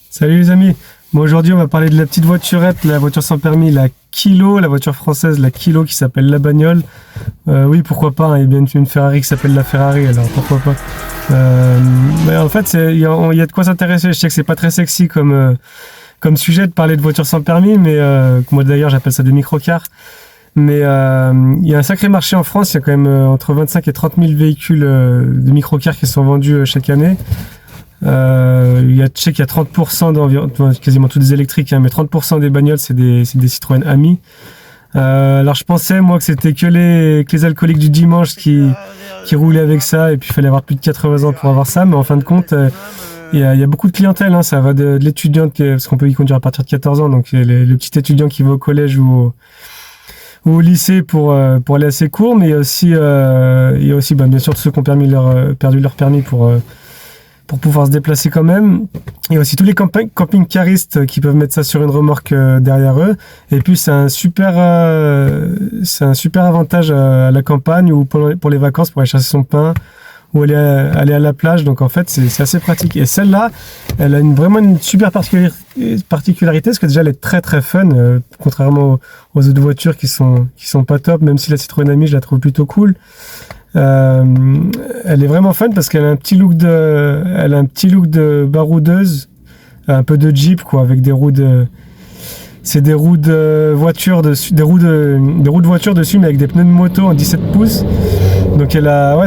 Salut les amis, bon, aujourd'hui on va parler de la petite voiturette, la voiture sans permis, la Kilo, la voiture française, la Kilo qui s'appelle la bagnole. Oui, pourquoi pas, hein, il y a bien une Ferrari qui s'appelle la Ferrari, alors pourquoi pas. Mais en fait, il y a de quoi s'intéresser. Je sais que c'est pas très sexy comme sujet de parler de voiture sans permis, mais moi d'ailleurs j'appelle ça des microcars. Mais il y a un sacré marché en France, il y a quand même entre 25 et 30 000 véhicules de microcars qui sont vendus chaque année. Je sais qu'il y a 30% d'environ, quasiment tous des électriques, hein, mais 30% des bagnoles c'est des Citroën Ami. Alors je pensais moi que c'était que les alcooliques du dimanche qui roulaient avec ça, et puis il fallait avoir plus de 80 ans pour avoir ça, mais en fin de compte il y a beaucoup de clientèle, hein, ça va de l'étudiant, parce qu'on peut y conduire à partir de 14 ans, donc le petit étudiant qui va au collège ou au lycée pour aller à ses cours, mais il y a aussi bien sûr tous ceux qui ont perdu leur permis pour pouvoir se déplacer quand même. Il y a aussi tous les camping-caristes qui peuvent mettre ça sur une remorque derrière eux. Et puis c'est un super avantage à la campagne ou pour les vacances, pour aller chasser son pain ou aller à la plage. Donc en fait c'est assez pratique. Et celle-là, elle a vraiment une super particularité, parce que déjà elle est très très fun, contrairement aux autres voitures qui sont pas top, même si la Citroën Ami je la trouve plutôt cool. Elle est vraiment fun parce qu'elle a un petit look de baroudeuse, un peu de Jeep quoi, avec des roues de voiture dessus, des roues de voiture dessus, mais avec des pneus de moto en 17 pouces. Donc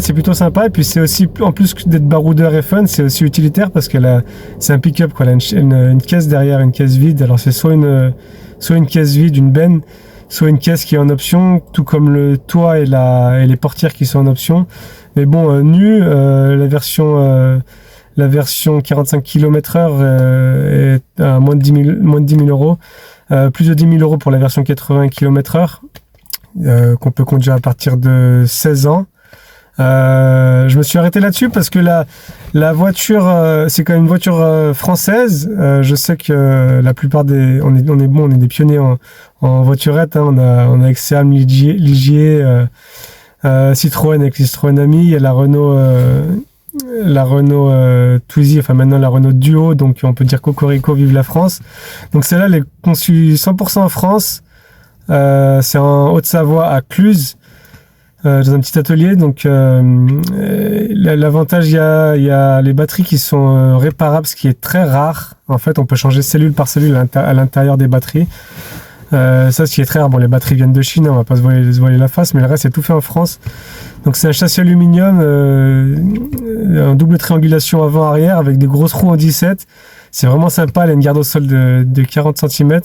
c'est plutôt sympa. Et puis c'est aussi, en plus d'être baroudeur et fun, c'est aussi utilitaire parce c'est un pick-up quoi. Elle a une caisse derrière, une caisse vide. Alors c'est soit une caisse vide, une benne, soit une caisse qui est en option, tout comme le toit et les portières qui sont en option. Mais bon, la version 45 km/h est à moins de 10 000 euros. Plus de 10 000 euros pour la version 80 km/h, qu'on peut conduire à partir de 16 ans. Je me suis arrêté là-dessus parce que la voiture, c'est quand même une voiture française. Je sais que la plupart on est des pionniers en voiturette, hein. On a avec Seam, Ligier, Citroën avec les Citroën Ami. Il y a la Renault Twizy, enfin maintenant la Renault Duo, donc on peut dire Cocorico, vive la France. Donc celle-là, elle est conçue 100% en France. C'est en Haute-Savoie à Cluses, dans un petit atelier. Donc l'avantage, il y a les batteries qui sont réparables, ce qui est très rare. En fait, on peut changer cellule par cellule à l'intérieur des batteries. Ça, ce qui est très rare. Bon, les batteries viennent de Chine, hein, on va pas se voiler la face, mais le reste c'est tout fait en France. Donc c'est un châssis aluminium, en double triangulation avant-arrière avec des grosses roues en 17. C'est vraiment sympa. Elle a une garde au sol de 40 cm.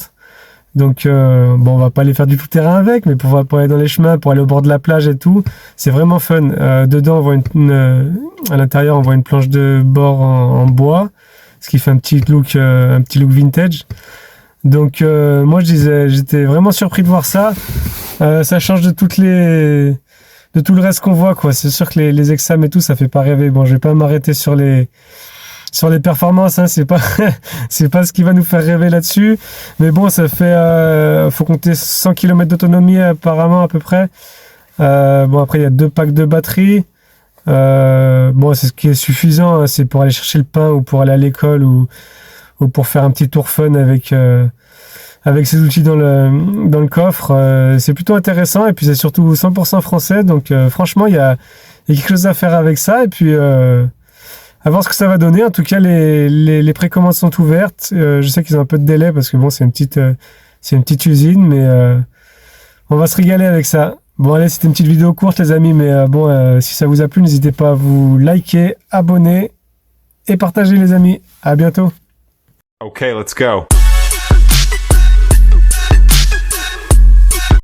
Donc on va pas aller faire du tout-terrain avec, mais pour aller dans les chemins, pour aller au bord de la plage et tout, c'est vraiment fun. Dedans, on voit à l'intérieur, on voit une planche de bord en bois, ce qui fait un petit look vintage. Donc moi j'étais vraiment surpris de voir ça. Ça change de tout le reste qu'on voit quoi. C'est sûr que les exams et tout, ça fait pas rêver. Bon, je vais pas m'arrêter sur les performances, hein, c'est pas ce qui va nous faire rêver là-dessus. Mais bon, ça fait faut compter 100 km d'autonomie apparemment à peu près. Après il y a 2 packs de batterie. C'est ce qui est suffisant, hein, c'est pour aller chercher le pain ou pour aller à l'école ou pour faire un petit tour fun avec ces outils dans le coffre. C'est plutôt intéressant, et puis c'est surtout 100% français, donc franchement il y a quelque chose à faire avec ça. Et puis à voir ce que ça va donner. En tout cas, les précommandes sont ouvertes. Je sais qu'ils ont un peu de délai parce que bon, c'est une petite usine, mais on va se régaler avec ça. Bon, allez, c'était une petite vidéo courte, les amis, mais si ça vous a plu, n'hésitez pas à vous liker, abonner et partager, les amis. À bientôt. Okay, let's go.